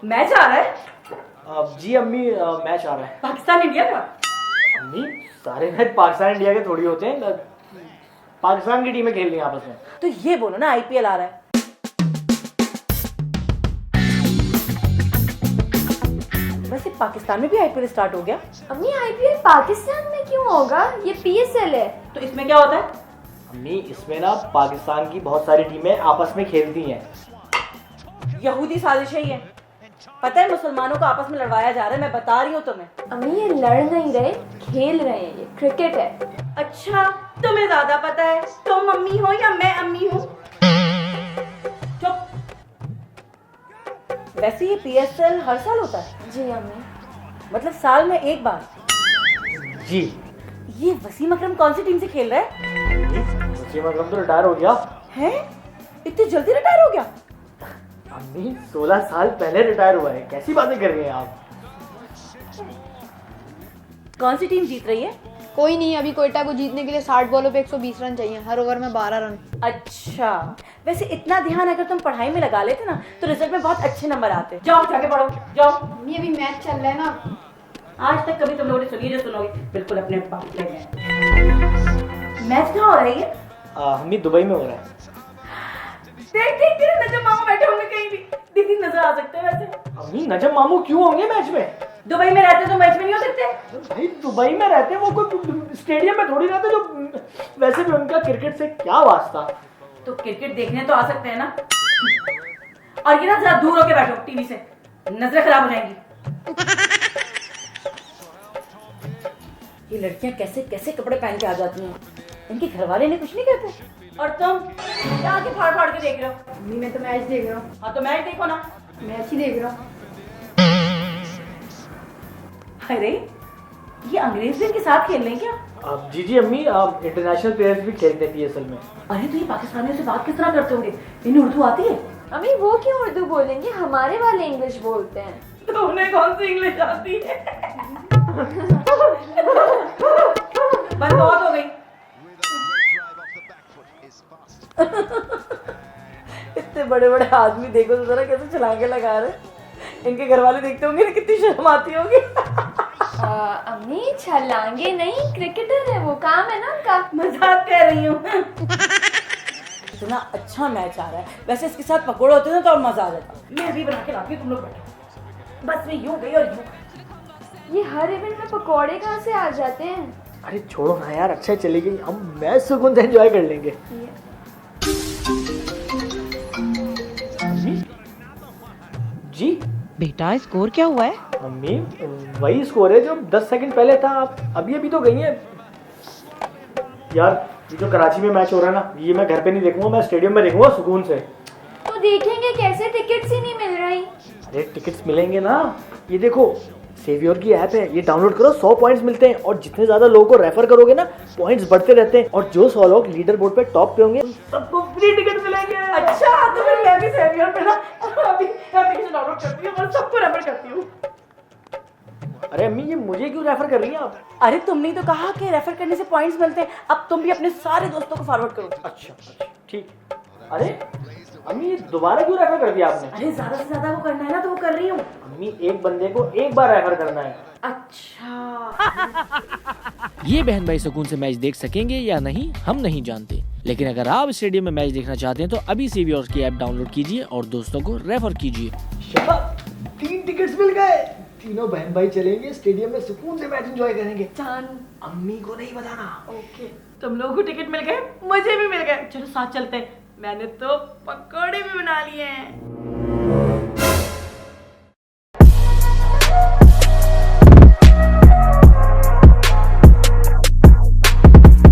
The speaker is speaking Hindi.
मैच आ रहा है? जी अम्मी, मैच आ रहा है। पाकिस्तान इंडिया का? अम्मी, सारे मैच पाकिस्तान इंडिया के थोड़ी होते हैं। पाकिस्तान की टीमें खेल रही हैं आपस में। तो ये बोलो ना आईपीएल आ रहा है। वैसे पाकिस्तान में भी आईपीएल स्टार्ट हो गया। अम्मी आईपीएल पाकिस्तान में क्यों होगा? ये पीएसएल है। तो इसमें क्या होता है? अम्मी, इसमें ना पाकिस्तान की बहुत सारी टीमें आपस में खेलती हैं। यहूदी साजिश है ये। पता है मुसलमानों को आपस में लड़वाया जा रहा है, मैं बता रही हूँ तुम्हें। अम्मी ये लड़ नहीं रहे, खेल रहे हैं। ये क्रिकेट है। अच्छा, तुम्हें ज्यादा पता है। तुम मम्मी हो या मैं अम्मी हूँ? चुप। वैसे ये पीएसएल हर साल होता है? जी अम्मी। मतलब साल में एक बार? जी। ये वसीम अकरम कौन सी टीम से खेल रहा है? वसीम अकरम तो रिटायर हो गया हैं? इतनी जल्दी रिटायर हो गया? अम्मी, 16 साल पहले रिटायर हुआ है। कैसी बातें कर रही हैं आप? कौन सी टीम जीत रही है? कोई नहीं, अभी कोयटा को जीतने के लिए 60 बॉलों पे 120 रन चाहिए, हर ओवर में 12 रन। अच्छा, वैसे इतना ध्यान अगर तुम पढ़ाई में लगा लेते ना तो रिजल्ट में बहुत अच्छे नंबर आते। जाओ जाके पढ़ो, जाओ। मम्मी अभी मैच चल रहा है ना। आज तक कभी तुम लोगों ने सुनी जो सुनोगे, बिल्कुल अपने बाप में। मैच कहाँ हो रहा है ये? अम्मी, दुबई में हो रहा है। देख देख तेरे नजम मामू बैठे होंगे कहीं भी। दीदी नजर आ सकते हैं वैसे। अम्मी, नजम मामू क्यों होंगे मैच में? दुबई में रहते तो मैच में नहीं हो सकते? भाई, दुबई में रहते हैं वो, कोई स्टेडियम में थोड़ी रहते जो। वैसे भी उनका क्रिकेट से क्या वास्ता? तो क्रिकेट देखने तो आ सकते हैं ना। और ये ना जरा दूर होके बैठो टीवी से, नजरें खराब हो जाएंगी। ये लड़कियां कैसे कैसे कपड़े पहन के आ जाती हैं, इनके घर वाले ने कुछ नहीं कहते। और तुम क्या आके फाड़ फाड़ के देख रहे हो? मम्मी मैं तो मैच देख रहा हूँ। हाँ तो मैच देखो ना। मैच ही देख रहा हूँ। अरे ये अंग्रेज भी इनके साथ खेल रहे हैं क्या? अब जी अम्मी, इंटरनेशनल प्लेयर्स भी खेलते हैं पीएसएल में। अरे तो ये पाकिस्तानियों से बात किस तरह करते होंगे? इन्हें उर्दू आती है? अम्मी वो क्यों उर्दू बोलेंगे? हमारे वाले इंग्लिश बोलते हैं। तो उन्हें कौन सी इंग्लिश आती है? बस बहुत हो गई। इतने बड़े बड़े आदमी देखो तो जरा कैसे छलांगे लगा रहे। इनके घर वाले देखते होंगे ना कितनी शर्म आती होगी। अम्मी छलांगे नहीं, क्रिकेटर है वो, काम है ना उनका। मजाक कर रही हूँ। इतना अच्छा मैच आ रहा है, वैसे इसके साथ पकौड़े होते ना तो और मजा आ जाता। मैं भी बना के लाती हूँ, तुम लोग बैठो। बस मैं यूं गई और यूं। ये हर इवेंट में पकौड़े कहाँ से आ जाते हैं? अरे छोड़ो ना यार, अच्छा चली गई, हम मैच सुकून से एंजॉय कर लेंगे। जी बेटा स्कोर क्या हुआ है? अम्मी, वही स्कोर है जो 10 सेकंड पहले था। आप अभी तो गई हैं यार। ये जो कराची में मैच हो रहा है ना, ये मैं घर पे नहीं देखूंगा, मैं स्टेडियम में देखूंगा सुकून से। तो देखेंगे कैसे? टिकट्स ही नहीं मिल रही। अरे टिकट्स मिलेंगे ना। ये देखो, सेवियर की ऐप है, ये डाउनलोड करो, 100 पॉइंट्स मिलते हैं। और जितने ज्यादा लोगों को रेफर करोगे ना, पॉइंट्स बढ़ते रहते हैं। और जो 100 लोग लीडर बोर्ड पे टॉप पे होंगे, सबको फ्री टिकट मिलेंगे। अच्छा, तो फिर मैं भी सेवियर पे ना अभी एप्लीकेशन डाउनलोड करती हूँ और सबको रेफर करती हूँ। अरे अम्मी, ये मुझे क्यों रेफर कर रही हैं आप? अरे तुमने तो कहा कि रेफर करने से पॉइंट्स मिलते हैं, अब तुम भी अपने सारे दोस्तों को फॉरवर्ड करो। अच्छा ठीक। अरे अम्मी, ये दोबारा क्यों रेफर कर दिया आपने? अरे ज्यादा से ज्यादा वो करना है ना तो वो कर रही हूँ। अम्मी, एक बंदे को एक बार रेफर करना है। अच्छा। ये बहन भाई सुकून से मैच देख सकेंगे या नहीं हम नहीं जानते, लेकिन अगर आप स्टेडियम में मैच देखना चाहते हैं तो अभी सेवियर की ऐप डाउनलोड कीजिए और दोस्तों को रेफर कीजिए। 3 टिकट्स मिल गए। तीनों बहन भाई चलेंगे स्टेडियम में, सुकून से मैच एंजॉय करेंगे। जान, अम्मी को नहीं बताना। ओके। तुम लोगों को टिकट मिल गए, मुझे भी मिल गए। चलो साथ चलते हैं। मैंने तो पकौड़े भी बना लिए हैं।